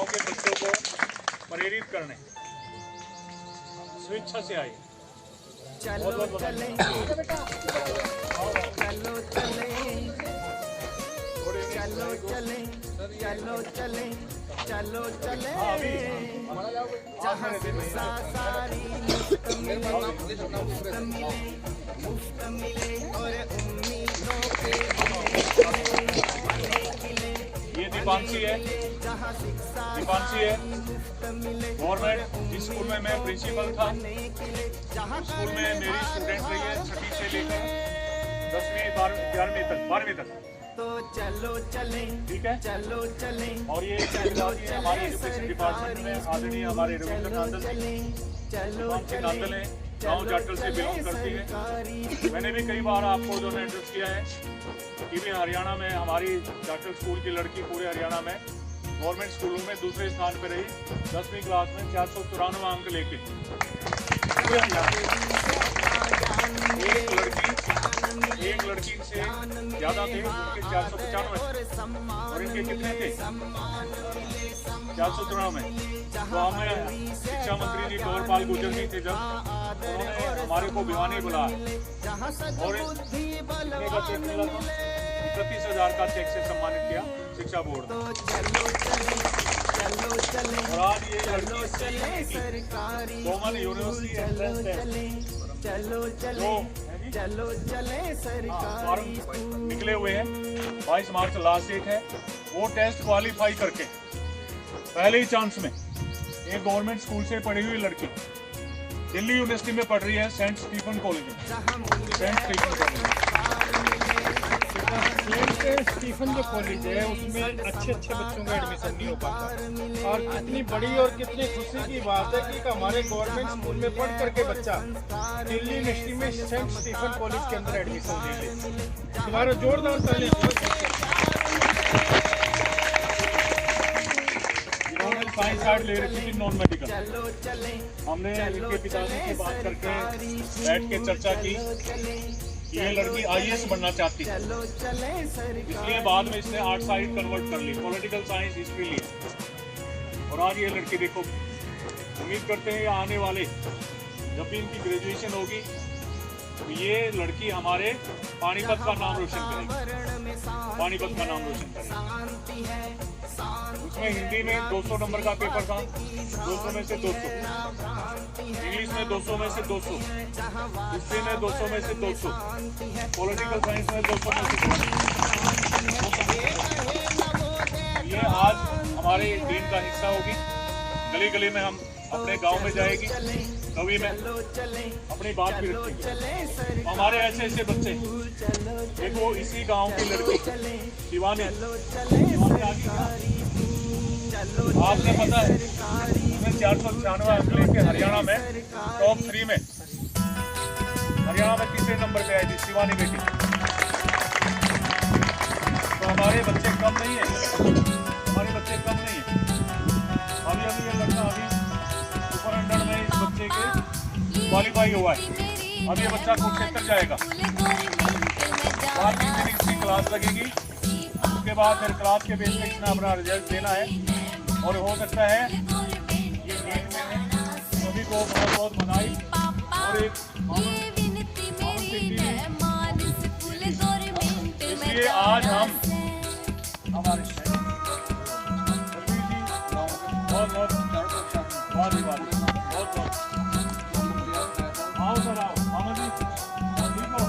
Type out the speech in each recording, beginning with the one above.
गांव के बच्चों को प्रेरित करने स्वेच्छा से आए। बहुत बहुत बधाई। चलो चले जहाँ शिक्षा सारी मुफ्त मिले और उम्मीदों के ये दीपांशी है, दीपांशी है। गवर्नमेंट जिस स्कूल में मैं प्रिंसिपल था, स्कूल में मेरी स्टूडेंट रही है 6वीं से लेकर 10वीं 12वीं तक। तो चलो चले, ठीक है, चलो चले। और ये हमारे एजुकेशन डिपार्टमेंट में आदरणीय हमारे रविंद्र नांदल नांदल है, गाँव जाटल से बिलोंग करती है। मैंने भी कई बार आपको जो है एड्रेस किया है कि भी हरियाणा में हमारी जाटल स्कूल की लड़की पूरे हरियाणा में गवर्नमेंट स्कूलों में दूसरे स्थान पर रही, 10वीं क्लास में 494 अंक लेके। एक लड़की से ज़्यादा थे, उनके 495 और इनके कितने थे 494। तो हमें शिक्षा मंत्री जी कंवरपाल गुर्जर जी थे, जब उन्होंने हमारे को भिवानी बुलाया और चेक मिला था 31,000 का चेक से सम्मानित किया शिक्षा बोर्ड ने। और आज ये कॉमन यूनिवर्सिटी एंट्रेंस फॉर्म निकले हुए हैं, 22 मार्च लास्ट डेट है। वो टेस्ट क्वालिफाई करके पहले ही चांस में एक गवर्नमेंट स्कूल से पढ़ी हुई लड़की दिल्ली यूनिवर्सिटी में पढ़ रही है, सेंट स्टीफन कॉलेज में। सेंट स्टीफन जो कॉलेज है उसमें अच्छे बच्चों का एडमिशन नहीं हो पाता, और कितनी बड़ी और कितनी खुशी की बात है कि हमारे गवर्नमेंट स्कूल में पढ़ करके बच्चा दिल्ली यूनिवर्सिटी में सेंट स्टीफन कॉलेज के अंदर एडमिशन ले ले। हमारा जोरदार ताली। इन्होंने साइंस आर्ट ले रखी थी, नॉन मेडिकल। हमने इनके पिताजी से बात करके बैठ के चर्चा की, ये लड़की IAS बनना चाहती है, इसलिए बाद में इसने आर्ट साइड कन्वर्ट कर ली, पॉलिटिकल साइंस हिस्ट्री ली। और आज ये लड़की देखो, उम्मीद करते हैं आने वाले जब भी इनकी ग्रेजुएशन होगी तो ये लड़की हमारे पानीपत का नाम रोशन करेगी, पानीपत का नाम रोशन करेगी। उसमें हिंदी में 200 नंबर का पेपर था, 200 में से 200, इंग्लिश में 200 में से 200, हिस्ट्री में 200 में से 200, पॉलिटिकल साइंस में 200 में से 200। ये आज हमारे टीम का हिस्सा होगी। गली गली में हम अपने गांव में जाएगी, कभी में अपनी बात भी रखेंगे। हमारे ऐसे बच्चे देखो, इसी गांव की लड़की शिवानी, आपने पता है उसने 496 अंक लेके हरियाणा में टॉप 3 में, हरियाणा में तीसरे नंबर पे आई थी शिवानी बेटी। तो हमारे बच्चे कम नहीं है, हमारे बच्चे कम नहीं है। अभी ये लड़का अभी सुपर 100 में इस बच्चे के क्वालिफाई हुआ है। अब ये बच्चा कुरुक्षेत्र जाएगा, बाद में इसकी क्लास लगेगी, उसके बाद फिर क्लास के बेस पे इसने अपना रिजल्ट देना है। और हो सकता है ये गेट में है। सभी को बहुत बहुत बधाई। और एक इसलिए आज हम हमारे बहुत आओ सर, आओ मामा जी, ठीक हो?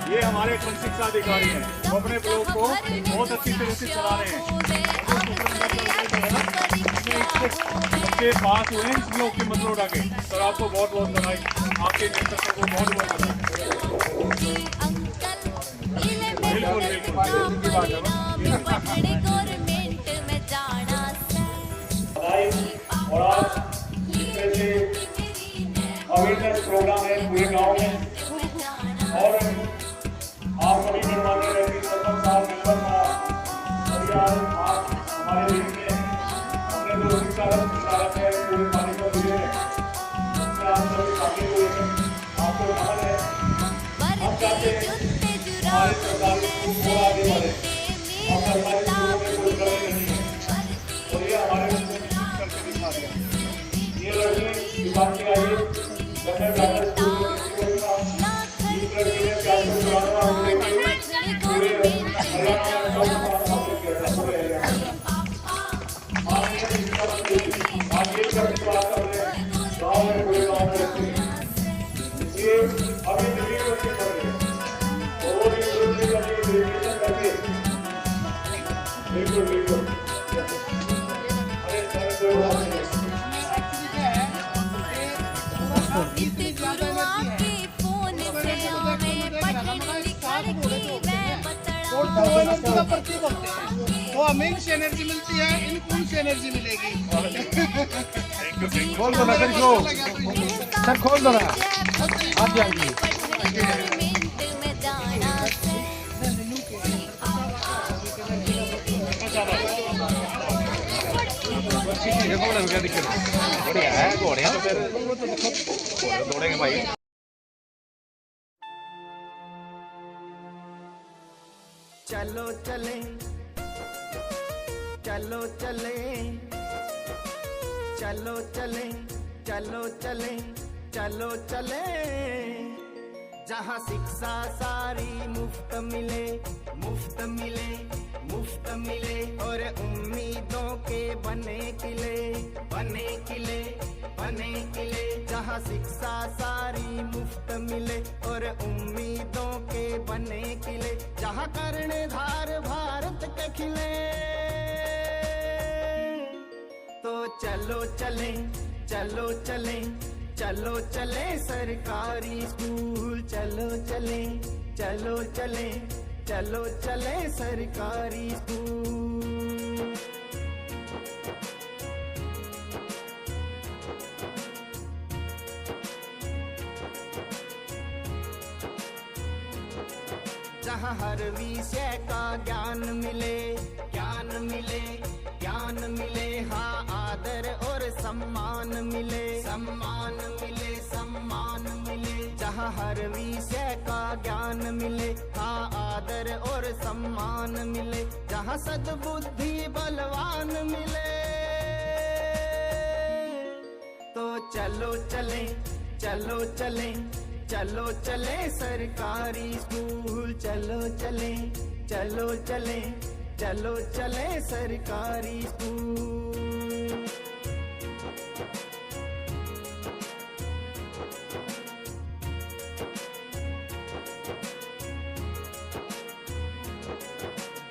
ये हमारे खंड शिक्षा अधिकारी हैं, वो अपने ब्लॉक को बहुत अच्छी तरह से चला रहे हैं। बच्चे पास हुए हैं इस ब्लॉक के मतलब उठा के। सर आपको बहुत बहुत बधाई, आपके नेतृत्व को बहुत बहुत बधाई। बिल्कुल बिल्कुल और आज अवेयरनेस प्रोग्राम है पूरे गांव में, और आप सभी निर्माणी रवि सरपंच साहब मेंबर आज हमारे देश में अपने जो शिक्षा है पूरे पानी को मिले हैं, उसमें आप सभी शामिल हुए हैं। आपको नमन है। हम चाहते हैं हमारे सरकारी स्कूल को आगे बढ़े, और सरकारी स्कूलों में कोई कमी नहीं है, और ये हमारे स्कूल करके दिखा दिया। ये लड़की विभाग के आइए बिल्कुल बिल्कुल वो हमें से एनर्जी मिलती है, इनको उनसे एनर्जी मिलेगी। खोल दो ना सर, खोल दो ना आप जाएंगे। बढ़िया है, घोड़े तो फिर दौड़ेंगे भाई। चलो चले, चलो चले, चलो चले, चलो चले, चलो चले, जहाँ शिक्षा सारी मुफ्त मिले, मुफ्त मिले, मुफ्त मिले, और उम्मीदों के बने किले, बने किले, बने किले, जहाँ शिक्षा सारी मुफ्त मिले और उम्मीदों के बने किले, जहाँ कर्णधार भारत के खिले। तो चलो चले, चलो चले, चलो चले सरकारी स्कूल, चलो चले, चलो चले, चलो चले सरकारी स्कूल। जहाँ हर विषय का ज्ञान मिले, ज्ञान मिले, ज्ञान मिले, हाँ आदर और सम्मान मिले, सम्मान मिले, सम्मान मिले, जहाँ हर विषय का ज्ञान मिले, हाँ आदर और सम्मान मिले, जहाँ सद्बुद्धि बलवान मिले। तो चलो चले, चलो चले, चलो चले सरकारी स्कूल, चलो चले, चलो चले, चलो चले सरकारी स्कूल।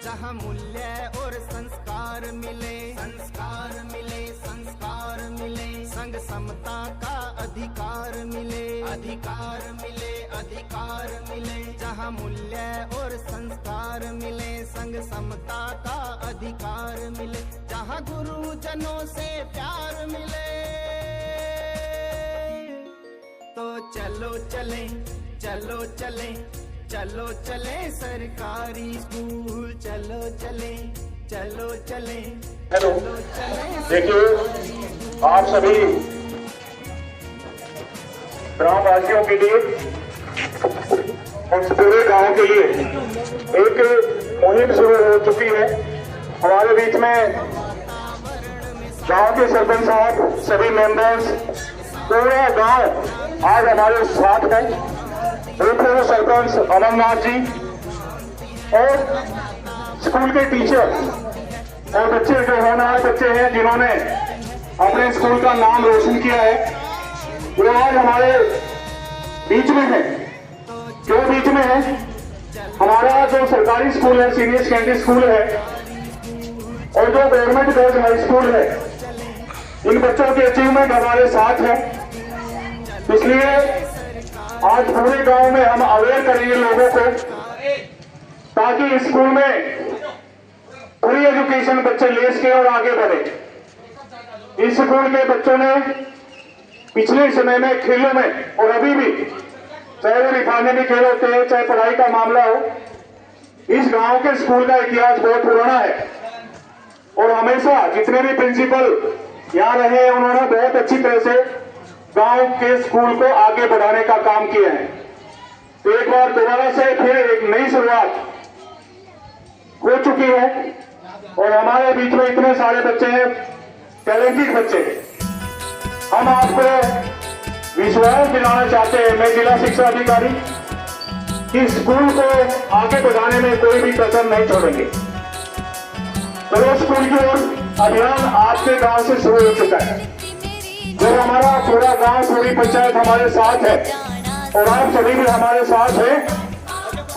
जहाँ मूल्य और संस्कार मिले, संस्कार मिले, संस्कार मिले, संग समता का अधिकार मिले, अधिकार मिले, अधिकार मिले, जहाँ मूल्य और संस्कार मिले, संग समता का अधिकार मिले, जहाँ गुरुजनों से प्यार मिले। तो चलो चले, चलो चले, चलो चले सरकारी स्कूल, चलो चले, चलो चले, हेलो, चलो चले। देखिए आप सभी ग्रामवासियों के लिए और पूरे गांव के लिए एक मुहिम शुरू हो चुकी है। हमारे बीच में गांव के सरपंच साहब, सभी मेंबर्स, पूरा गांव आज हमारे साथ है। पूर्व सरपंच अमरनाथ जी और स्कूल के टीचर और बच्चे जो होनहार बच्चे हैं जिन्होंने अपने स्कूल का नाम रोशन किया है, वो आज हमारे बीच में है। क्यों बीच में है? हमारा जो सरकारी स्कूल है, सीनियर सेकेंडरी स्कूल है, और जो गवर्नमेंट गर्ल्स हाई स्कूल है, इन बच्चों की अचीवमेंट हमारे साथ है, इसलिए आज पूरे गांव में हम अवेयर करेंगे लोगों को, ताकि स्कूल में पूरी एजुकेशन बच्चे ले सके और आगे बढ़े। इस स्कूल के बच्चों ने पिछले समय में खेलों में और अभी भी, चाहे वो रिफाइनरी खेल होते हैं, चाहे पढ़ाई का मामला हो, इस गांव के स्कूल का इतिहास बहुत पुराना है और हमेशा जितने भी प्रिंसिपल यहाँ रहे उन्होंने बहुत अच्छी तरह से गांव के स्कूल को आगे बढ़ाने का काम किया है। तो एक बार दोबारा से फिर एक नई शुरुआत हो चुकी है और हमारे बीच में इतने सारे बच्चे हैं, टैलेंटेड बच्चे। हम आपको विश्वास दिलाना चाहते हैं, मैं जिला शिक्षा अधिकारी, कि स्कूल को आगे बढ़ाने में कोई भी कसर नहीं छोड़ेंगे। चलो स्कूल की ओर अभियान आपके गांव से शुरू हो चुका है। जब हमारा पूरा गांव, पूरी पंचायत हमारे साथ है और आप सभी भी हमारे साथ हैं,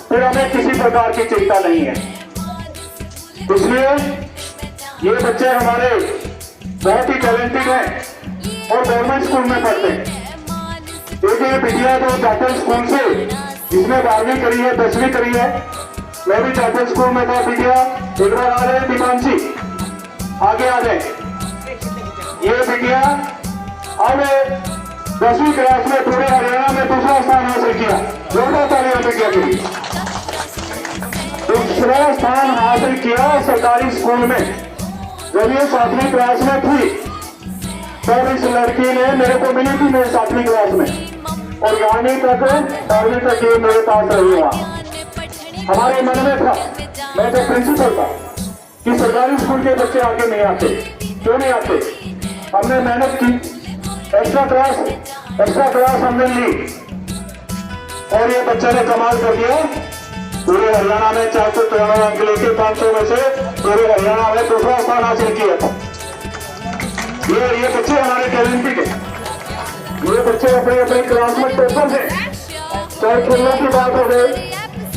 फिर हमें किसी प्रकार की चिंता नहीं है। इसलिए ये बच्चे हमारे बहुत ही टैलेंटेड हैं और गवर्नमेंट स्कूल में पढ़ते हैं। देखिए बिटिया तो जाटल स्कूल से, जिसने 12वीं करी है, 10वीं करी है, मैं भी जाटल स्कूल में था। बिटिया एक बार आ रहे हैं, दीपांशी आगे आ जाए। ये बिटिया अब 10वीं क्लास में पूरे हरियाणा में दूसरा स्थान हासिल किया। जोरदार तालियां बिटिया के लिए। दूसरा स्थान हासिल किया सरकारी स्कूल में। जब ये 7वीं क्लास में थी तब इस लड़की ने मेरे को मिली थी, मेरे 7वीं क्लास में, और 11वीं तक 12वीं तक ये मेरे पास रही। वहां हमारे मन में था, मैं तो प्रिंसिपल था, कि सरकारी स्कूल के बच्चे आगे नहीं आते। क्यों नहीं आते? हमने मेहनत की, एक्स्ट्रा क्लास हमने ली और ये बच्चे ने कमाल कर दिया। पूरे हरियाणा में 493 अंक लेके 500 में से पूरे हरियाणा में दूसरा स्थान हासिल किया था। ये बच्चे हमारे टैलेंटेड हैं। ये बच्चे अपने अपने क्लास में टॉपर हैं। चाहे खेलों की बात हो गई,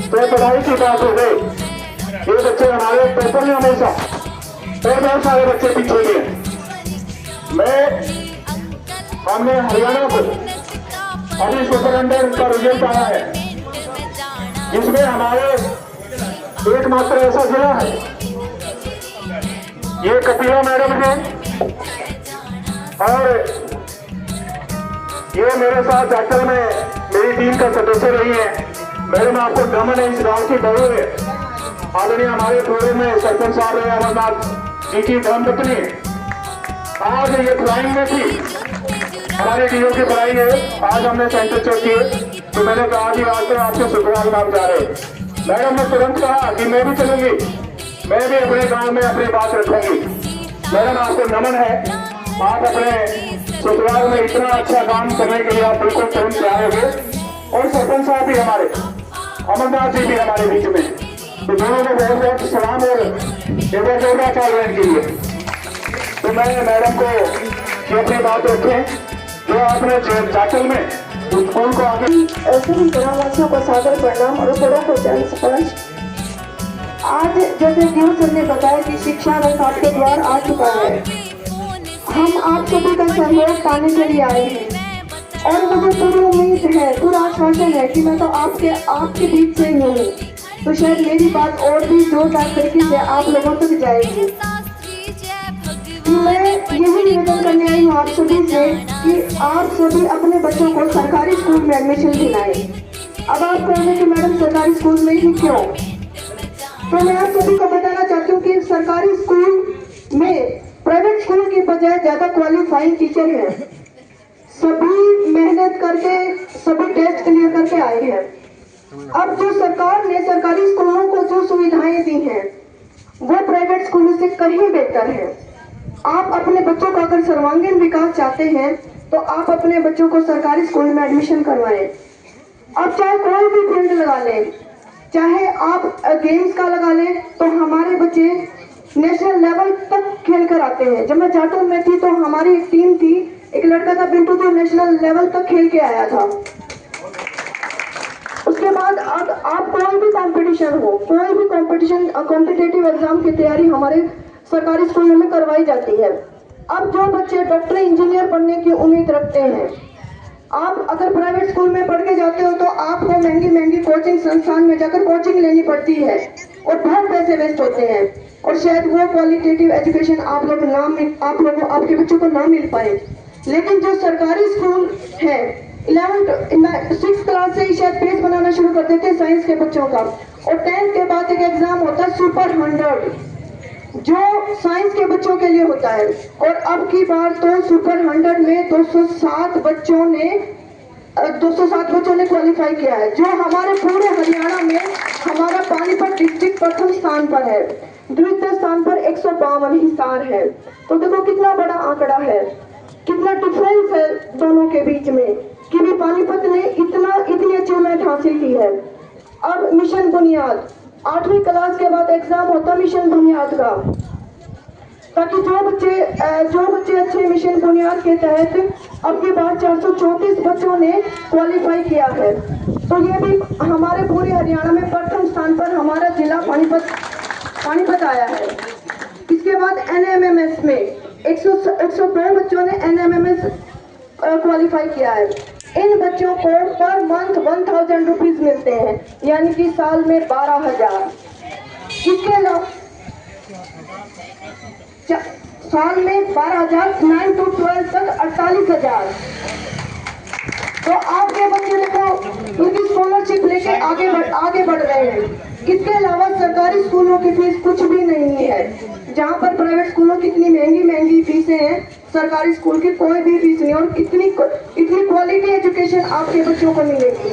चाहे पढ़ाई की बात हो गई, ये बच्चे हमारे टॉपर हैं हमेशा। और बहुत सारे बच्चे पीछे भी हैं। हमने हरियाणा को अभी सुपर अंडर का रिजल्ट आया है, जिसमें हमारे एकमात्र ऐसा जिला है, ये कपिला मैडम है और ये मेरे साथ जाटल में मेरी टीम का सदस्य रही है। मैडम आपको दमन है, इस गांव की बहू है, आदरणीय हमारे थोड़े में सरपंच साहब है अमरनाथ जी की धर्मपत्नी है। आज ये फ्लाइंग में थी, हमारे डीओ की पढ़ाई है। आज हमने सेंटर चेक किए तो मैंने कहा कि आज तो आपसे शुक्रवार नाम जा रहे। मैडम ने तुरंत कहा कि मैं भी चलूंगी, मैं भी अपने गांव में अपनी बात रखूंगी। मैडम आपको नमन है, आप अपने ससुराल में इतना अच्छा काम करने के लिए आप बिल्कुल तुरंत तैयार होंगे। और सरपंच साहब भी हमारे, अमरनाथ जी भी हमारे बीच में, तो दोनों को बहुत बहुत सलाम और जोरदार तालियां के लिए। तो मैं मैडम को अपनी बात रखें जो आपने जाटल में स्कूल को आगे। सभी ग्रामवासियों को सादर प्रणाम और बड़ों को जय स्पर्श। आज जैसे जीव सर ने बताया कि शिक्षा रथ आपके द्वार आ चुका है, हम आप सभी का सहयोग पाने के लिए आए हैं और मुझे पूरी उम्मीद है, पूरा आश्वासन है कि मैं तो आपके बीच से ही हूँ, तो शायद मेरी बात और भी जोरदार तरीके से आप लोगों तक जाएगी। मैं यही निवेदन करने आई हूँ आप सभी से कि आप सभी अपने बच्चों को सरकारी स्कूल में एडमिशन दिलाएं। अब आप कहेंगे कि मैडम सरकारी स्कूल में ही क्यों, तो मैं आप सभी को बताना चाहती हूँ कि सरकारी स्कूल में प्राइवेट स्कूल की बजाय ज्यादा क्वालिफाइंग टीचर हैं, सभी मेहनत करके सभी टेस्ट क्लियर करके आए हैं। अब जो सरकार ने सरकारी स्कूलों को जो सुविधाएं दी हैं वो प्राइवेट स्कूलों से कहीं बेहतर है। आप अपने बच्चों का अगर सर्वांगीण विकास चाहते हैं तो आप अपने बच्चों को सरकारी स्कूल में एडमिशन करवाएं। अब चाहे कोई भी फील्ड लगा लें, चाहे आप गेम्स का लगा लें, तो हमारे बच्चे नेशनल लेवल तक खेल कर आते हैं। जब मैं जाटल में थी तो हमारी एक टीम थी, एक लड़का था पिंटू जो नेशनल लेवल तक खेल के आया था। उसके बाद अब आप कोई भी कंपटीशन हो, कोई भी कॉम्पिटिटिव एग्जाम की तैयारी हमारे सरकारी स्कूलों में करवाई जाती है। अब जो बच्चे डॉक्टर इंजीनियर बनने की उम्मीद रखते हैं, आप अगर प्राइवेट स्कूल में पढ़ के जाते हो तो आपको महंगी महंगी कोचिंग संस्थान में जाकर कोचिंग लेनी पड़ती है और बहुत पैसे वेस्ट होते हैं और शायद वो क्वालिटेटिव एजुकेशन आपके बच्चों को ना मिल पाए। लेकिन जो सरकारी स्कूल है 6th क्लास से ही शायद पेज बनाना शुरू कर देते हैं साइंस के बच्चों का, और 10th के बाद एक एग्जाम होता है सुपर 100 जो साइंस के बच्चों के लिए होता है। और अब की बार तो सुपर 100 में 207 बच्चों ने क्वालिफाई किया है, जो हमारे पूरे हरियाणा में हमारा पानीपत डिस्ट्रिक्ट प्रथम स्थान पर है, द्वितीय स्थान पर 152 हिसार है। तो देखो कितना बड़ा आंकड़ा है, कितना डिफरेंस है दोनों के बीच में कि भी पानीपत ने इतनी अचीवमेंट हासिल की है। अब मिशन बुनियाद 8वीं क्लास के बाद एग्जाम होता मिशन बुनियाद का, ताकि जो बच्चे अच्छे मिशन बुनियाद के तहत अब की बार 434 बच्चों ने क्वालिफाई किया है। तो ये भी हमारे पूरे हरियाणा में प्रथम स्थान पर हमारा जिला पानीपत आया है। इसके बाद NMMS में 102 बच्चों ने NMMS क्वालिफाई किया है। इन बच्चों को पर मंथ 1000 रुपीज मिलते हैं, यानी कि साल में 12,000। इसके अलावा साल में 12,000, 9 to 12 तक 48,000। तो आपके बच्चे देखो उनकी स्कॉलरशिप लेके आगे बढ़ रहे हैं। इसके अलावा सरकारी स्कूलों की फीस कुछ भी नहीं है, जहाँ पर प्राइवेट स्कूलों की इतनी महंगी फीसें हैं, सरकारी स्कूल की कोई भी फीस नहीं, और इतनी क्वालिटी एजुकेशन आपके बच्चों को मिलेगी।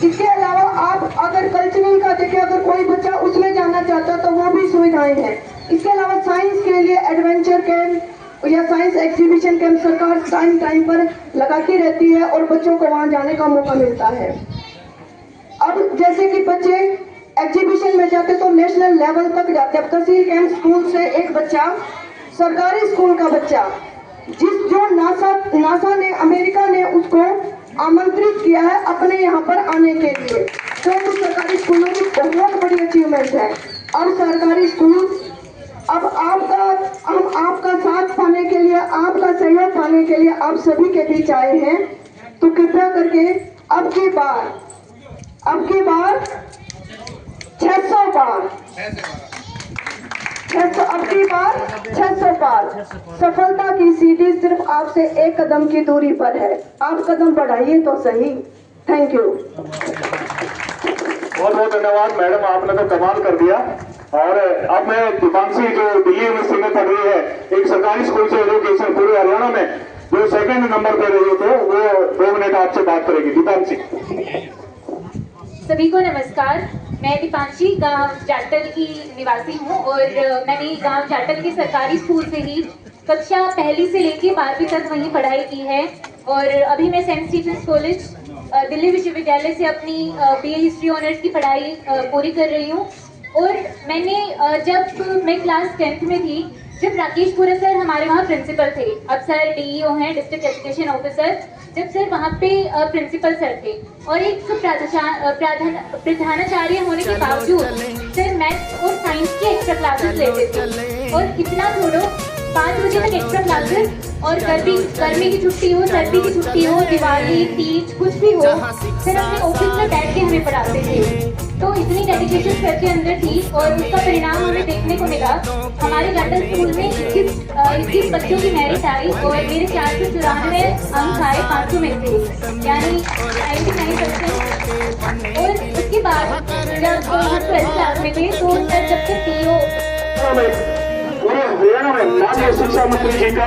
इसके अलावा आप अगर कल्चरल का देखें, अगर कोई बच्चा उसमें जाना चाहता तो वो भी सुविधाएं हैं। इसके अलावा साइंस के लिए एडवेंचर कैंप या साइंस एग्जीबिशन कैंप सरकार टाइम पर लगाती रहती है और बच्चों को वहां जाने का मौका मिलता है। अब जैसे कि बच्चे एग्जीबिशन में जाते तो नेशनल लेवल तक जाते। अब तहसील कैंप स्कूल से एक बच्चा, सरकारी स्कूल का बच्चा, जो नासा ने, अमेरिका ने उसको आमंत्रित किया है अपने यहाँ पर आने के लिए, तो सरकारी स्कूलों की बहुत बड़ी अचीवमेंट है। अब सरकारी स्कूल अब हम आपका साथ पाने के लिए, आपका सहयोग पाने के लिए आप सभी के बीच आए हैं। तो कृपया करके अब की बार 600 पार, अब की बार 600 पार। सफलता की सीढ़ी सिर्फ आपसे एक कदम की दूरी पर है, आप कदम बढ़ाइए तो सही। Thank you. बहुत बहुत धन्यवाद मैडम, आपने तो कमाल कर दिया। और अब मैं दीपांशी जो दिल्ली यूनिवर्सिटी में पढ़ रही है, एक सरकारी स्कूल से एजुकेशन पूरे हरियाणा में जो 2nd नंबर पे रही है, तो वो 2 मिनट आपसे बात करेगी। दीपांशी। सभी को नमस्कार। मैं दीपांशी गांव जाटल की निवासी हूं और मैंने गांव जाटल के सरकारी स्कूल से ही कक्षा 1 से लेकर 12वीं तक वहीं पढ़ाई की है। और अभी मैं सेंट स्टीफेंस कॉलेज दिल्ली विश्वविद्यालय से अपनी BA हिस्ट्री ऑनर्स की पढ़ाई पूरी कर रही हूं। और मैंने जब मैं क्लास 10th में थी, जब राकेश पुरा सर हमारे वहाँ प्रिंसिपल थे, अब सर DEO हैं, डिस्ट्रिक्ट एजुकेशन ऑफिसर, जब सर वहाँ पे प्रिंसिपल सर थे और एक प्रधानाचार्य होने के बावजूद सर मैथ्स और साइंस की एक्स्ट्रा क्लासेस लेते थे। और इतना छोड़ो, 5 बजे तक एक्स्ट्रा क्लासेस, और गर्मी की छुट्टी हो, सर्दी की छुट्टी हो, दिवाली, तीज कुछ भी हो, सर अपने ऑफिस में बैठ के हमें पढ़ाते थे। तो इतनी डेडिकेशन सर के अंदर थी और उसका परिणाम हमें देखने को मिला। हमारे जाटल स्कूल में 21 बच्चों की मेरिट आई और मेरे 494 अंक आए 500 में से, यानी 99%। और उसके बाद जब हम 12th क्लास में थे तो सर जब से PO पूरे हरियाणा में माननीय शिक्षा मंत्री जी का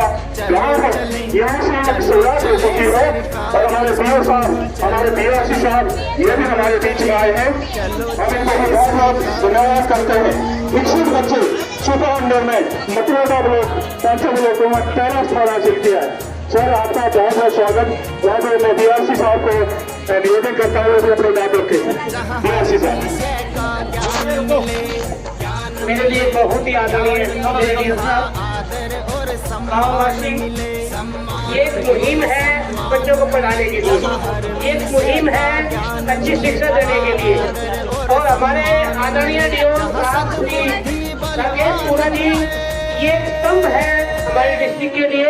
गाँव है, यहाँ से एक शुरुआत हो चुकी है। और हमारे BO साहब, हमारे BRC साहब, ये भी हमारे बीच में आए हैं। हम इनको बहुत बहुत धन्यवाद करते हैं। इच्छुक बच्चे सुपर 100 में मथुरा ब्लॉक, पैंसठ ब्लॉकों में 13 स्थान हासिल किया है। सर आपका बहुत बहुत स्वागत। वहाँ पर मैं BRC साहब को निवेदन करता हूँ कि अपने बात रखें। BRC साहब। मेरे लिए बहुत ही आदरणीय गाँववासी, ये एक मुहिम है बच्चों को पढ़ाने के लिए, एक मुहिम है अच्छी शिक्षा देने के लिए। और हमारे आदरणीय DO साहब श्री राकेश पुरा जी, ये स्तंभ है हमारे डिस्ट्रिक्ट के लिए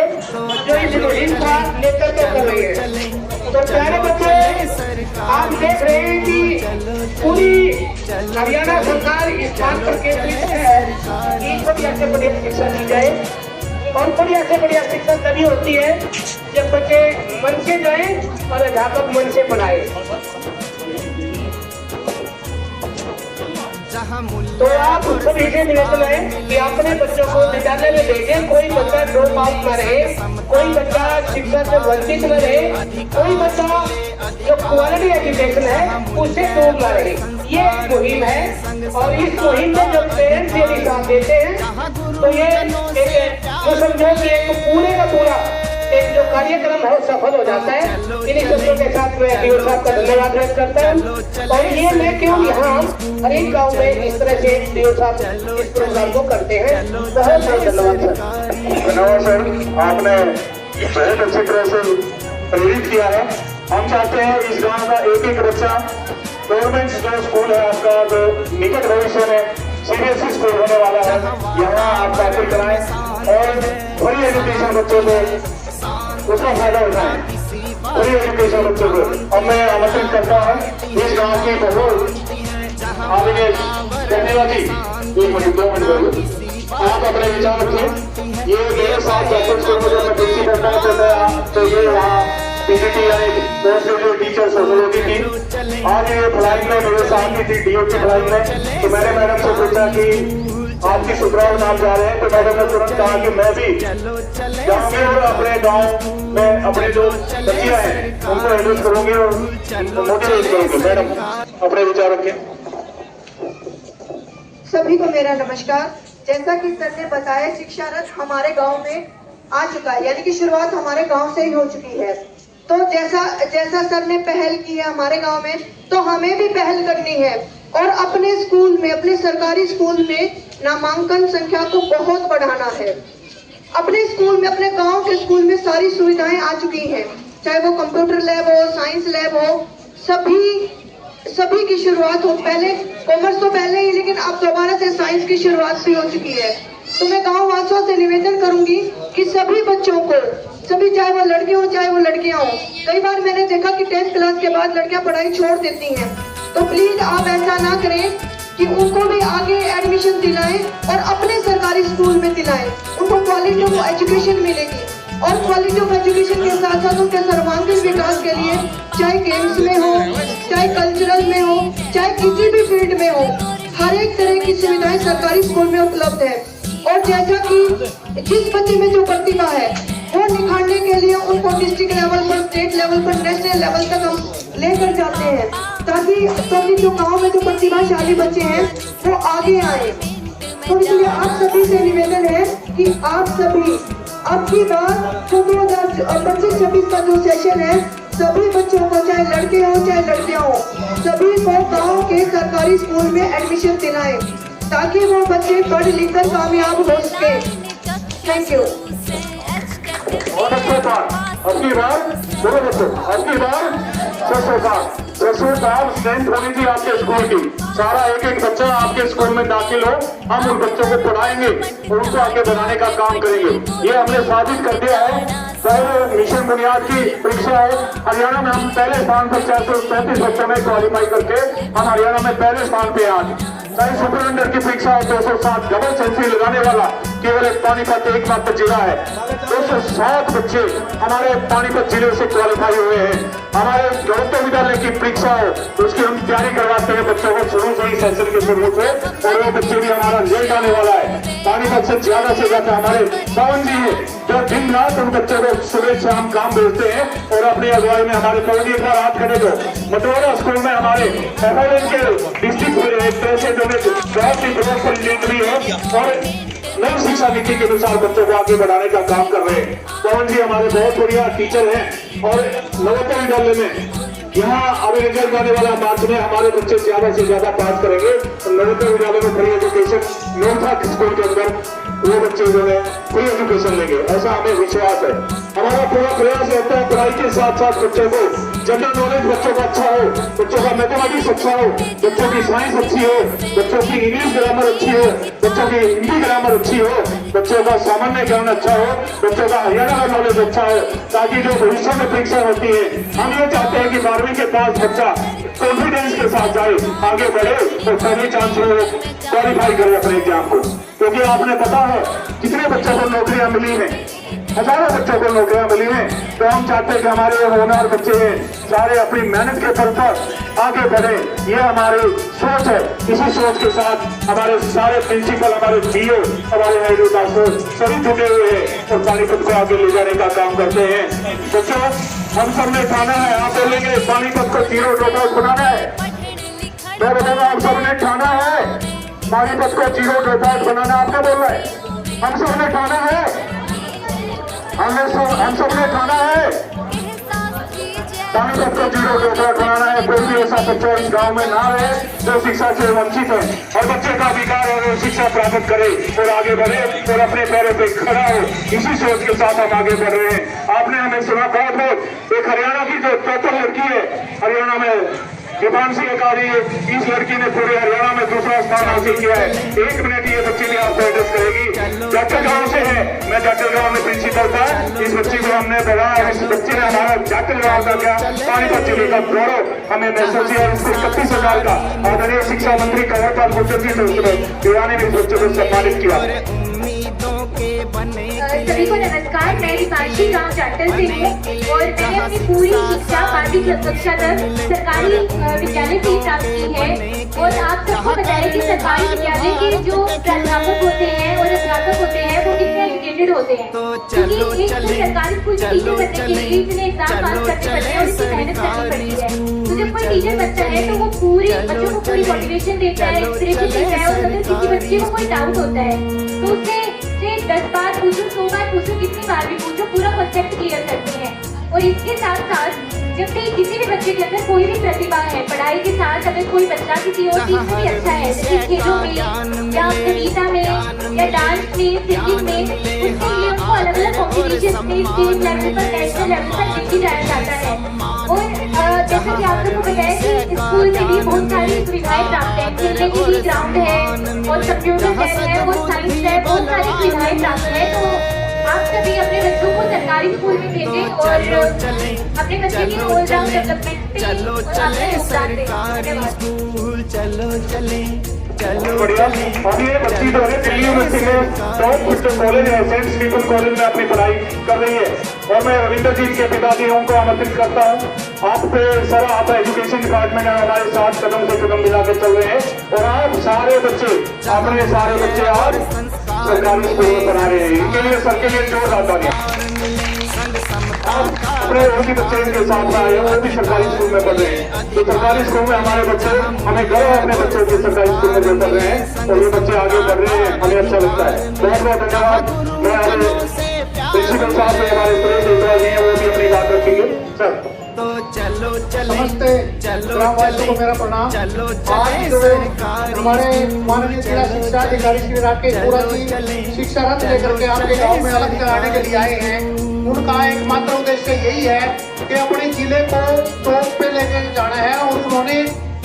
जो इस मुहिम का नेतृत्व कर रही है। तो प्यारे बच्चे, आप देख रहे हैं कि पूरी हरियाणा सरकार इस बात पर केंद्रित है कि बढ़िया से बढ़िया शिक्षा दी जाए, और बढ़िया से बढ़िया शिक्षा तभी होती है जब बच्चे मन से जाए और अध्यापक मन से पढ़ाए। तो आप सभी से निवेदन है कि अपने बच्चों को विद्यालय में भेजें, कोई बच्चा ड्रॉप आउट न रहे, कोई बच्चा शिक्षा से वंचित न रहे, कोई बच्चा जो क्वालिटी एजुकेशन है उससे दूर न रहे। ये मुहिम है, और इस मुहिम में जब पेरेंट्स यदि साथ देते हैं तो ये एक समझो कि एक पूरे का पूरा एक जो कार्यक्रम है सफल हो जाता है। इन्हीं शब्दों के साथ मैं डीओ साहब का धन्यवाद व्यक्त करता हूँ। और ये मैं क्यों यहाँ हर एक गाँव में इस तरह से डीओ साहब इस प्रोग्राम को करते हैं। बहुत बहुत धन्यवाद सर। धन्यवाद सर, आपने बहुत अच्छी तरह से प्रेरित किया है। हम चाहते हैं इस गांव का एक एक बच्चा गवर्नमेंट जो स्कूल है आपका, जो निकट भविष्य में सीबीएसई स्कूल होने वाला है, यहाँ आप दाखिल कराएं और फ्री एजुकेशन बच्चों को उसका फायदा उठाएं, फ्री एजुकेशन बच्चों को। और मैं आमंत्रित करता हूँ इस गांव की बहुत आगे धन्यवाद जी। 1 मिनट 2 मिनट आप अपने विचार रखिए। ये मेरे साथ जैसे स्कूल में जब मैं ड्यूटी करता था तो ये वहाँ पीजीटी यानी पोस्ट ग्रेजुएट टीचर सोशियोलॉजी की, आज ये फ्लाइट में मेरे साथ ही थी डीओटी फ्लाइट में। तो मैंने मैडम से पूछा कि आपकी सुब्राव नाम जा रहे हैं, तो मैडम ने तुरंत कहा कि मैं भी जाऊंगी और अपने गांव में अपने जो बच्चियां हैं उनको एड्रेस करूंगी और मोटिवेट करूंगी। मैडम अपने विचार रखें। सभी को मेरा नमस्कार। जैसा कि सर ने बताया, शिक्षा रथ हमारे गांव में आ चुका है, यानी कि शुरुआत हमारे गांव से ही हो चुकी है। तो जैसा सर ने पहल की है हमारे गांव में, तो हमें भी पहल करनी है और अपने स्कूल में, अपने सरकारी स्कूल में नामांकन संख्या को बहुत बढ़ाना है। अपने स्कूल में, अपने गांव के स्कूल में सारी सुविधाएं आ चुकी हैं, चाहे वो कंप्यूटर लैब हो, साइंस लैब हो, सभी की शुरुआत हो। पहले कॉमर्स तो पहले ही, लेकिन अब दोबारा से साइंस की शुरुआत भी हो चुकी है। तो मैं गाँव वासियों से निवेदन करूंगी कि सभी बच्चों को, सभी चाहे वो लड़के हो चाहे वो लड़कियां हो, कई बार मैंने देखा कि 10th क्लास के बाद लड़कियां पढ़ाई छोड़ देती हैं। तो प्लीज आप ऐसा ना करें कि उनको भी आगे एडमिशन दिलाएं और अपने सरकारी स्कूल में दिलाएं। उनको क्वालिटी ऑफ एजुकेशन मिलेगी, और क्वालिटी ऑफ एजुकेशन के साथ साथ उनके सर्वांगीण विकास के लिए, चाहे गेम्स में हो, चाहे कल्चरल में हो, चाहे किसी भी फील्ड में हो, हर एक तरह की सुविधाएं सरकारी स्कूल में उपलब्ध है। और जैसा कि जिस बच्चे में जो प्रतिभा है वो निखारने के लिए उनको डिस्ट्रिक्ट लेवल पर, स्टेट लेवल पर, नेशनल लेवल तक हम लेकर जाते हैं, ताकि जो गांव में जो प्रतिभाशाली बच्चे हैं वो आगे आए। तो इसलिए आप सभी से निवेदन है कि आप सभी अब की बार जो 2025-26 का जो सेशन है, सभी बच्चों को, चाहे लड़के हो चाहे लड़कियां हो, सभी को गाँव के सरकारी स्कूल में एडमिशन दिलाएं, ताकि वो बच्चे पढ़ लिख कर कामयाब हो सके। Thank you. बहुत अच्छा था। अगली बार बोलो बच्चों, अगली बार 600 साल स्ट्रेंथ होनी थी आपके स्कूल की। सारा एक एक बच्चा आपके स्कूल में दाखिल हो, हम उन बच्चों को पढ़ाएंगे और उनको आगे बढ़ाने का काम करेंगे। ये हमने साबित कर दिया है। पहले मिशन बुनियाद की परीक्षा है, हरियाणा में हम पहले स्थान पर 435 बच्चों में क्वालिफाई करके हम हरियाणा में पहले स्थान पे आज। साइंस सुपर अंडर की परीक्षा है, 207 डबल सेंचुरी लगाने वाला केवल एक पानीपत एकमात्र जिला है। 207 बच्चे हमारे पानीपत जिले से क्वालिफाई हुए हैं। हमारे गणोत्तर विद्यालय की परीक्षा हो तो उसकी हम तैयारी करवाते हैं बच्चों को शुरू से ही, सेशन के शुरू से, और वो बच्चे भी हमारा रिजल्ट आने वाला है। पानीपत से ज्यादा हमारे पवन जी है जो दिन रात उन बच्चों को सुबह शाम काम भेजते हैं, और अपनी अगुवाई में हमारे पवन जी का हाथ खड़े को मटोरा स्कूल में हमारे FLN के डिस्ट्रिक्ट एक तरह से बहुत ही प्रमुख परिचय भी है और नई शिक्षा नीति के अनुसार बच्चों को आगे बढ़ाने का काम कर रहे हैं। पवन जी हमारे बहुत बढ़िया टीचर हैं, और नवोदय विद्यालय में यहाँ अभी रिजल्ट आने वाला मार्च में हमारे बच्चे ज्यादा से ज्यादा पास करेंगे। नवोदय विद्यालय में फ्री एजुकेशन नोखा स्कूल के अंदर वो बच्चे जो है फ्री एजुकेशन लेंगे, ऐसा हमें विश्वास है। हमारा पूरा प्रयास रहता है पढ़ाई के साथ साथ बच्चों को जनरल नॉलेज बच्चों का अच्छा हो, बच्चों का मैथमेटिक्स अच्छा हो, बच्चों की साइंस अच्छी हो, बच्चों की इंग्लिश ग्रामर अच्छी हो, बच्चों की हिंदी ग्रामर अच्छी हो, बच्चों का सामान्य ज्ञान अच्छा हो, बच्चों का हरियाणा का नॉलेज अच्छा हो, ताकि जो भविष्य में परीक्षा होती है हम ये चाहते हैं कि 12वीं के पास बच्चा कॉन्फिडेंस के साथ जाए, आगे बढ़े और पहले चांस में क्वालिफाई करे अपने एग्जाम को। क्योंकि आपने पता है कितने बच्चों को नौकरियां मिली हैं, हजारों बच्चों को नौकरियां मिली हैं। तो हम चाहते हैं कि हमारे होनहार बच्चे सारे अपनी मेहनत के बल पर आगे बढ़े, ये हमारी सोच है। इसी सोच के साथ हमारे सारे प्रिंसिपल, हमारे डीओ, हमारे हेड सभी जुटे हुए हैं और पानीपत को आगे ले जाने का काम करते हैं। बच्चों हम सब ने ठाना है, आप बोलेंगे पानीपत को 0 ड्रॉप आउट बनाना है, मैं बताऊंगा हम सब ने ठाना है पानीपत को 0 ड्रॉप आउट बनाना। आपने बोलना है हम सब ने ठाना है, हम सब ने ठाना है पानीपत को 0 ड्रॉप आउट बनाना है। कोई भी ऐसा बच्चा इस गाँव में ना रहे जो शिक्षा से वंचित है और बच्चे का अधिकार है वो शिक्षा प्राप्त करे और आगे बढ़े और अपने पैरों पे खड़ा हो। इसी सोच के साथ हम आगे बढ़ रहे हैं। आपने हमें सुना बहुत एक हरियाणा की जो टॉपर लड़की है, हरियाणा में हिमांशी अकारी, इस लड़की ने पूरे हरियाणा में दूसरा स्थान हासिल किया है। 1 मिनट ये बच्ची ने आपको एड्रेस करेगी। जाटल गांव से है, मैं जाटल गांव में प्रिंसिपल था, इस बच्ची को हमने बढ़ाया। इस बच्चे ने हमारा जाटल गांव का क्या पानीपत जिले का गौरव हमें महसूस किया। इसको 31,000 का आदरणीय शिक्षा मंत्री कंवरपाल गुर्जर जी दीवानी ने इस बच्चे को सम्मानित किया। सभी को नमस्कार, मैं दीपांशी गांव जाटल से हूँ और मैंने अपनी पूरी शिक्षा 5वीं कक्षा तक सरकारी विद्यालय से प्राप्त की है। और आप सबको बताएं कि सरकारी विद्यालय के जो प्राध्यापक होते हैं और अध्यापक होते हैं वो कितने एजुकेटेड होते हैं, क्योंकि एक सरकारी स्कूल टीचर बनने के लिए इतने एग्जाम पास करने पड़ते हैं और इसकी मेहनत करनी पड़ती है। तो जब कोई टीचर बच्चा है तो वो पूरे बच्चों को पूरी मोटिवेशन देता है, इंस्पिरेशन देता है और अगर किसी बच्चे को कोई डाउट होता है तो उससे 10 बार पूछो, 100 बार पूछो, कितनी बार भी पूछो, पूरा कॉन्सेप्ट क्लियर करते हैं। और इसके साथ साथ जब भी किसी भी बच्चे के अंदर कोई भी प्रतिभा है, पढ़ाई के साथ अगर कोई बच्चा किसी और चीज में अच्छा है, जैसे खेलों में या कविता में या डांस में, सिंगिंग में, उसके लिए उनको अलग अलग कॉम्पिटिशन में स्टेट लेवल पर, नेशनल लेवल पर लेके जाया जाता है। और जैसा कि आप लोगों को बताया कि स्कूल में भी बहुत सारी सुविधाएं प्राप्त है, खेलने की भी ग्राउंड है और कंप्यूटर लैब है और साइंस लैब, बहुत सारी सुविधाएं प्राप्त है। तो आप सभी अपने बच्चों को सरकारी स्कूल में भेजें और अपने बच्चे की ऑलराउंड डेवलपमेंट पे अपना योगदान दें। बढ़िया। अभी ये बच्ची जो है दिल्ली यूनिवर्सिटी में टॉप क्रिश्चियन कॉलेज है, सेंट स्टीफन कॉलेज में अपनी पढ़ाई कर रही है और मैं रविंदर जी के पिताजी उनको आमंत्रित करता हूँ। आप पे सर, आप एजुकेशन डिपार्टमेंट हमारे साथ कदम से कदम मिला के चल रहे हैं और आप सारे बच्चे, अपने सारे बच्चे आज सरकारी स्कूल में पढ़ा रहे हैं। इनके लिए सर के लिए जोर आता गया। आप अपने और भी बच्चे इनके साथ आए हैं, वो भी सरकारी स्कूल में पढ़ रहे हैं। तो सरकारी स्कूल में हमारे बच्चे, हमें गर्व है अपने बच्चों के सरकारी स्कूल में जो पढ़ रहे हैं और ये बच्चे आगे बढ़ रहे हैं, हमें अच्छा लगता है। बहुत बहुत धन्यवाद। मैं हमारे प्रिंसिपल साहब में हमारे सुरेश देवरा जी हैं, वो भी अपनी बात रखेंगे। सर नमस्ते, ग्रामवासियों को मेरा प्रणाम। आज जो हमारे माननीय जिला शिक्षा अधिकारी श्री राकेश पुरा जी शिक्षा रथ लेकर के आपके गांव में अलग कराने के लिए आए हैं। उनका एकमात्र उद्देश्य यही है कि अपने जिले को टॉप पे लेके जाना है और उन्होंने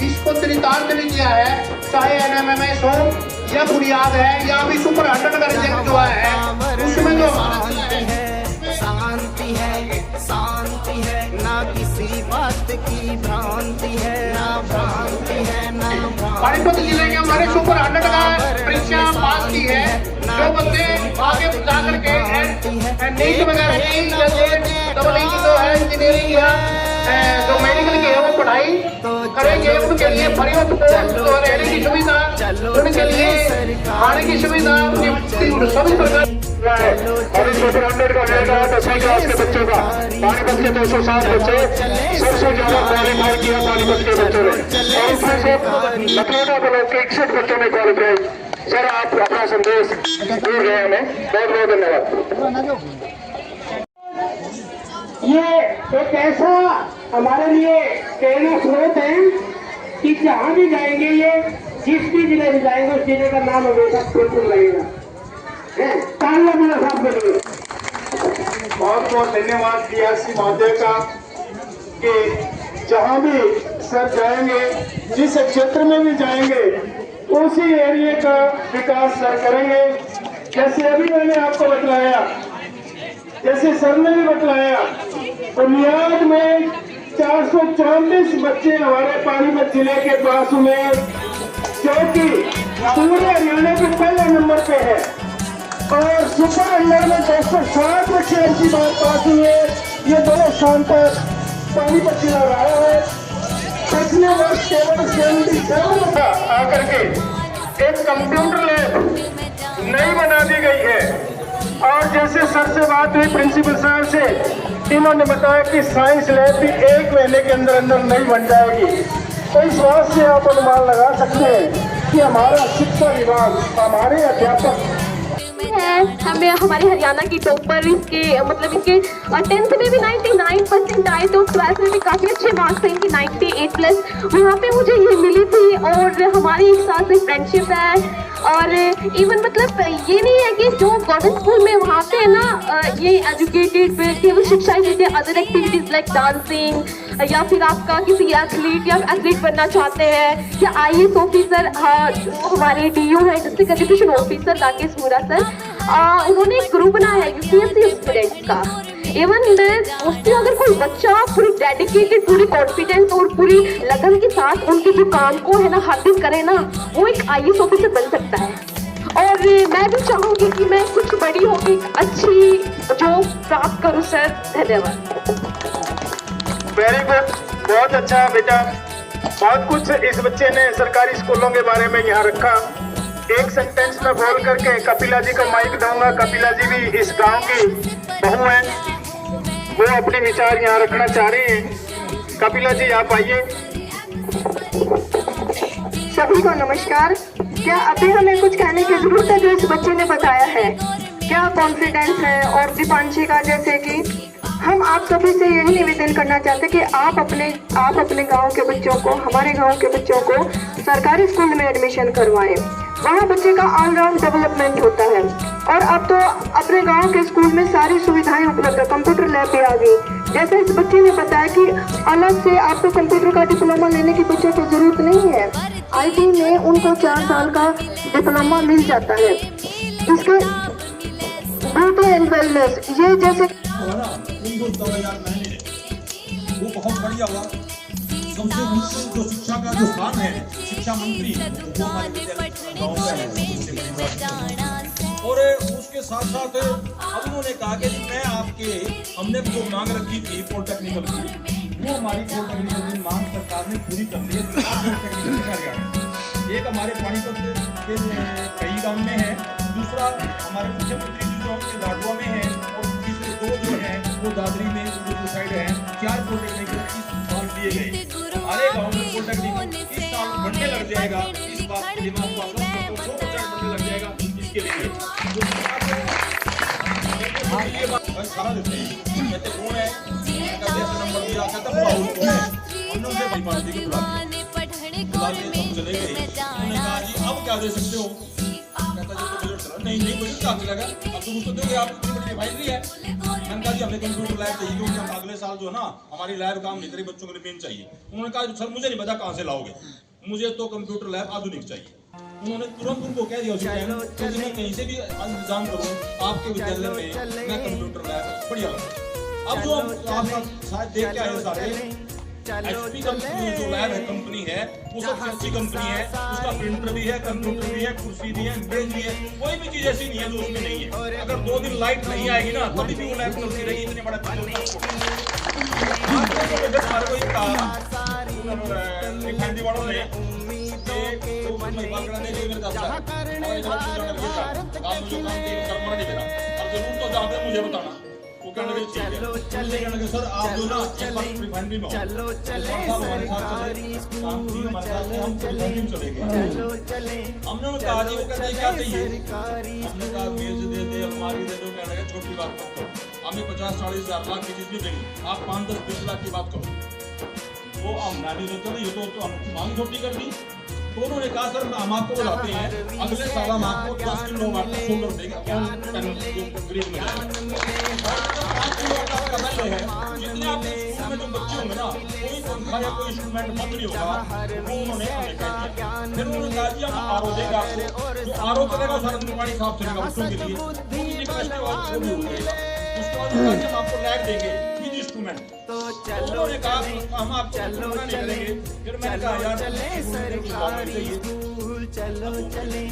इसको चरितार्थ भी किया है, चाहे NMMS हो या बुनियाद है या अभी सुपर 100 का रिजल्ट जो है उसमें जो शांति है ना किसी बात की भ्रांति है, ना भ्रांति है ना पानीपत जिले के हमारे सुपर 100 का परीक्षा पास की है। जो बच्चे आगे जा करके नीट वगैरह जो है इंजीनियरिंग या जो मेडिकल की है वो पढ़ाई करेंगे, उनके लिए रहने की सुविधा, उनके लिए खाने की सुविधा, सभी प्रकार और इस सुपर 100 का रहेगा 10वीं क्लास के बच्चों का। पानीपत के 260 बच्चे सबसे ज्यादा क्वालिफाई किया पानीपत के बच्चों ने और उसमें से लखनऊ ब्लॉक के 61 बच्चों ने क्वालिफाई। सर आप अपना संदेश दे गए हमें, बहुत बहुत धन्यवाद। ये एक ऐसा हमारे लिए प्रेरणा स्रोत है कि जहाँ भी जाएंगे, ये जिस भी जिले में जाएंगे उस जिले का नाम हमेशा बिल्कुल लगेगा। तालियां मेरे साथ के लिए। बहुत बहुत धन्यवाद डीआरसी महोदय का कि जहां भी सर जाएंगे, जिस क्षेत्र में भी जाएंगे, उसी एरिया का विकास सर करेंगे। जैसे अभी मैंने आपको बतलाया, जैसे सर ने भी बतलाया, बुनियाद में 434 बच्चे हमारे पानीपत जिले के पास हुए, जो कि पूरे हरियाणा के पहले नंबर पे है। और सुपर अंडर में 260 बच्चे ऐसी बात पास हुए। ये बड़े शानदार पानीपत जिला रहा है। पिछले वर्ष केवल 77 आकर के एक कंप्यूटर लैब नई बना दी गई है। और जैसे सर से बात हुई प्रिंसिपल साहब से, इन्होंने बताया कि साइंस लैब भी 1 महीने के अंदर अंदर नई बन जाएगी। तो इस बात से आप अनुमान लगा सकते हैं कि हमारा शिक्षा विभाग, हमारे अध्यापक है। हमें हमारे हरियाणा की टॉपर इसके मतलब इनके 10th में भी 99% आए, तो 12th में भी काफ़ी अच्छे मार्क्स थे इनके 98+। वहाँ पे मुझे ये मिली थी और हमारी एक साथ से फ्रेंडशिप है। और इवन मतलब ये नहीं है कि जो गवर्नमेंट स्कूल में वहाँ पे है ना ये एजुकेटेड केवल शिक्षा ही देते हैं, अदर एक्टिविटीज़ लाइक डांसिंग या फिर आपका किसी एथलीट या एथलीट बनना चाहते हैं या IAS ऑफिसर, हमारे DO है डिस्ट्रिक्ट एजुकेशन ऑफिसर राकेश मुरा सर, उन्होंने एक ग्रुप बनाया है UPSC स्टूडेंट्स का। इवन मैं सोचती हूँ अगर कोई बच्चा पूरी डेडिकेटेड, पूरी कॉन्फिडेंस और पूरी लगन के साथ उनके जो काम को है ना हर दिन करे ना, वो एक IAS ऑफिसर बन सकता है। और मैं भी चाहूँगी कि मैं कुछ बड़ी होगी अच्छी जॉब प्राप्त करूँ सर। धन्यवाद। वेरी गुड, बहुत अच्छा बेटा। बहुत कुछ इस बच्चे ने सरकारी स्कूलों के बारे में यहाँ रखा। एक सेंटेंस में बोल करके कपिला जी को माइक दूंगा। कपिला जी भी इस गांव की बहू हैं, वो अपने विचार यहाँ रखना चाह रही हैं। कपिला जी आप आइए। सभी को नमस्कार। क्या अभी हमें कुछ कहने की जरूरत है जो इस बच्चे ने बताया है? क्या कॉन्फिडेंस है? और दीपांशी का जैसे कि हम आप सभी से यही निवेदन करना चाहते हैं कि आप अपने गांव के बच्चों को, हमारे गांव के बच्चों को सरकारी स्कूल में एडमिशन करवाएं। वहाँ बच्चे का ऑलराउंड डेवलपमेंट होता है। और अब तो अपने गांव के स्कूल में सारी सुविधाएं उपलब्ध है, कंप्यूटर लैब भी आ गई। जैसे इस बच्चे ने बताया कि अलग से आपको कंप्यूटर का डिप्लोमा लेने की बच्चों को जरूरत नहीं है। IT में उनको 4 साल का डिप्लोमा मिल जाता है। इसके ब्यूटी एंड वेलनेस, ये जैसे वो बहुत बढ़िया हुआ। सबसे मुश्किल जो शिक्षा का जो स्थान है, शिक्षा मंत्री वो हमारे विद्यालय गाँव में है। और उसके साथ साथ अब उन्होंने कहा कि मैं हमने जो मांग रखी थी पॉलिटेक्निकल की, वो हमारी पॉलिटेक्निकल की मांग सरकार ने पूरी कर ली है। एक हमारे पानीपत के कई गाँव में है, दूसरा हमारे मुख्यमंत्री जी जो आपके लाडवा में है, और तीसरे 2 जो है वो दादरी में साइड है। 4 पॉलिटेक्निकल इस साल दिए गए। हमारे गाँव में पॉलिटेक्निक इस साल बनने लग जाएगा। इस बात के लिए मैं आपको आश्वस्त करता हूं, 100% बनने लग जाएगा। इसके लिए सारा देते हैं, कहते कौन है, नंबर दिया, कहता बुलाओ उसको है। हमने उनसे भाई पार्टी को बुला के सब चले गए। उन्होंने कहा जी अब क्या दे सकते हो? कहता जी तो बजट चला। नहीं बजट क्या चलेगा, अब तो उसको दोगे, आप इतनी बड़ी रिफाइनरी है। मैंने कहा जी हमें कंप्यूटर लैब चाहिए, क्योंकि हम अगले साल जो है ना हमारी लैब काम नहीं करेगी, बच्चों के लिए मेन चाहिए। उन्होंने कहा सर मुझे नहीं पता कहाँ से लाओगे, मुझे तो कंप्यूटर लैब आधुनिक चाहिए। उन्होंने तुरंत उनको कह दिया उसी टाइम कि मैं कहीं से भी इंतजाम करूँ आपके विद्यालय में, मैं कंप्यूटर लैब बढ़िया लगा। अब जो आप शायद देख के आए सारे HP कंपनी जो लैब है, कंपनी है, वो सबसे अच्छी कंपनी है। उसका प्रिंटर भी है, कंप्यूटर भी है, कुर्सी भी है, मेज भी है, कोई भी चीज ऐसी नहीं है जो उसमें नहीं है। अगर 2 दिन लाइट नहीं आएगी ना तभी भी वो लैब चलती रहेगी। इतने बड़ा रिफाइनरी वालों ने मुझे बताना, वो कहने लगे सर आप जो ना रिफाइनरी में हमारे साथ चले गए। हमने कहा जी वो कहते हैं क्या चाहिए, हमने कहा मेज दे दे, अलमारी दे दो। कहने लगे छोटी बात मत करो, हमें 50-40 हज़ार लाख की चीज भी देंगे, आप 5-10-20 लाख की बात करो। वो हम मैंने सोचा ये तो हम मांग छोटी कर दी। तो उन्होंने कहा सर हम आपको बुलाते हैं, अगले साल हम आपको 10 किलो वाट सोलर देंगे ऑन पैनल जो ग्रिड में है। जितने आपके स्कूल में जो बच्चे होंगे ना, कोई पंखा या कोई इंस्ट्रूमेंट बंद नहीं होगा, वो उन्होंने हमें कह दिया। फिर उन्होंने कहा जी हम आरओ देंगे आपको, जो आरओ करेगा सारा दिन पानी साफ चलेगा बच्चों के लिए, उसके बाद हम आपको लैब देंगे विद इंस्ट्रूमेंट। तो उन्होंने कहा हम आपको नहीं करेंगे। फिर मैंने कहा यार सरकारी स्कूल, चलो चले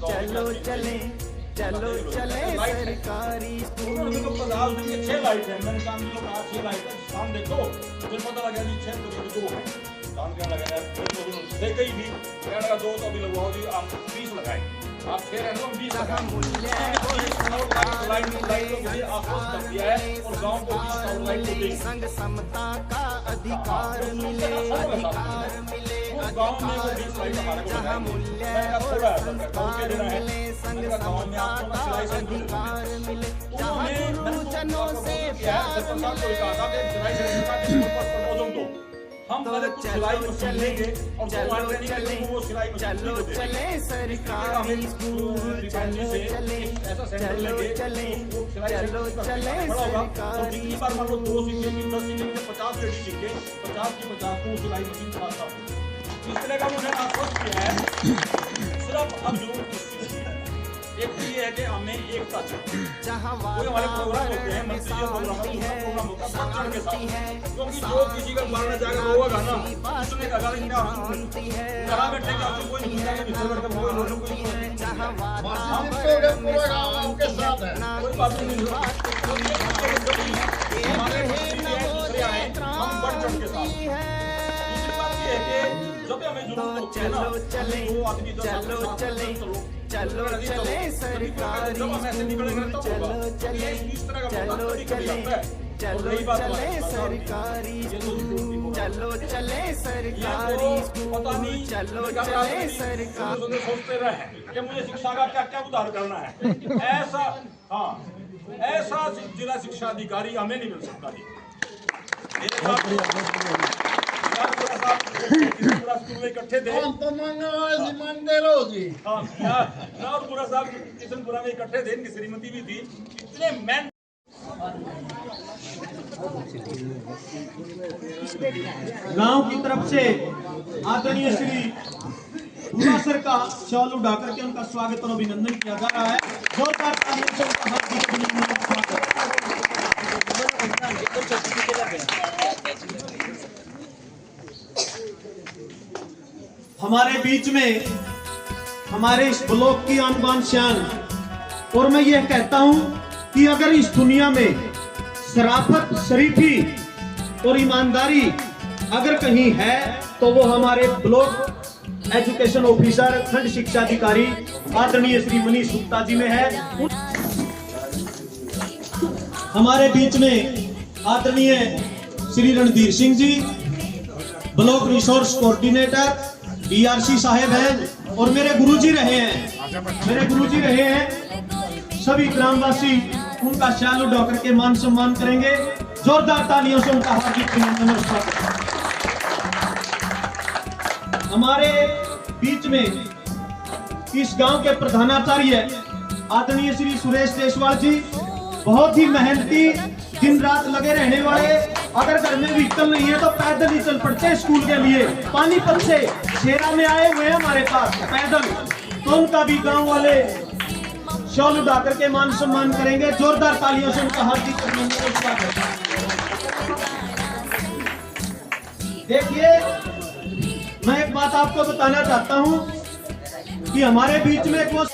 चलो चले चलो चले सरकारी स्कूल। 6 लाइट है, मैंने कहा 6 लाइट है, शाम देखो फिर पता लगा जी 6 बजे 2 है। काम क्या लगा यार, देख ही भी कहने का 2 तो अभी लगवाओ जी, आप 20 लगाए, आप 6 रहने को 20 लगाए। लाइट को मुझे आश्वस्त कर दिया है और गांव को 20 लाइट को देंगे। संग समता का अधिकार मिले, अधिकार मिले, गांव में वो 20 लाइट हमारे को लगाएंगे। मैंने कहा थोड़ा ऐसा करता हूं, क्या देना है, संग समता का अधिकार मिले, जहां गुरुजनों से प्यार मिले। हम पहले कुछ सिलाई मशीन लेंगे और चलो चले वो सिलाई मशीन चलो चले सरकारी स्कूल, चलो चले ऐसा सेंटर चलो लेंगे चले वो सिलाई चलो चले बड़ा होगा। तो सरकारी जितनी बार मान लो 2 सीखे 10 सीखे 50 लेडी सीखे, 50 की 50 को सिलाई मशीन चलाता हूँ। इस तरह का मुझे आश्वस्त किया है। सिर्फ अब जरूर एक तो ये है कि हमें एकता चाहिए। जहाँ कोई हमारे प्रोग्राम होते हैं, मंत्री प्रोग्राम होता है बच्चों के साथ, क्योंकि जो किसी का मारना चाहेगा वो होगा ना, उसने कहा कि क्या करा बैठे कि आपको कोई नहीं जाएगा, मित्र बैठे कोई लोग कोई के साथ है। कोई बात नहीं। हमारे दूसरे आए हम बढ़ चढ़ के साथ। दूसरी बात ये है कि जब हमें जरूरत होती है ना, वो आदमी चलो चले चलो चले सरकारी स्कूल, चलो चले चलो चले चलो चले सरकारी स्कूल, चलो चले सरकारी स्कूल, चलो चले सरकारी। सोचते रहे कि मुझे शिक्षा का क्या क्या उद्धार करना है, ऐसा हाँ ऐसा जिला शिक्षा अधिकारी हमें नहीं मिल सकता जी। पूरा स्कूल में इकट्ठे थे, और पूरा साहब किशनपुरा में इकट्ठे थे, इनकी श्रीमती भी थी, इतने मैन। गांव की तरफ से आदरणीय श्री सर का शॉल उड़ा करके उनका स्वागत और अभिनंदन किया जा रहा है। जोरदार तालियों से उनका हार्दिक अभिनंदन और स्वागत। हमारे बीच में हमारे इस ब्लॉक की आन बान शान, और मैं यह कहता हूं कि अगर इस दुनिया में शराफत, शरीफी और ईमानदारी अगर कहीं है तो वो हमारे ब्लॉक एजुकेशन ऑफिसर खंड शिक्षा अधिकारी आदरणीय श्री मनीष गुप्ता जी में है। हमारे बीच में आदरणीय Shri Randhir Singh ji block resource coordinator BRC साहेब हैं और मेरे गुरुजी रहे हैं। सभी ग्रामवासी उनका शाल उड़ा करके मान सम्मान करेंगे। जोरदार तालियों से उनका हार्दिक अभिनंदन और स्वागत। हमारे बीच में इस गांव के प्रधानाचार्य आदरणीय श्री सुरेश देशवाल जी, बहुत ही मेहनती, दिन रात लगे रहने वाले। अगर घर में व्हीकल नहीं है तो पैदल ही चल पड़ते स्कूल के लिए। पानीपत से शेरा में आए हुए हैं हमारे पास पैदल, तो उनका भी गांव वाले शॉल उड़ा करके मान सम्मान करेंगे। जोरदार तालियों से उनका हार्दिक अभिनंदन और स्वागत। देखिए, मैं एक बात आपको बताना चाहता हूं कि हमारे बीच में एक वो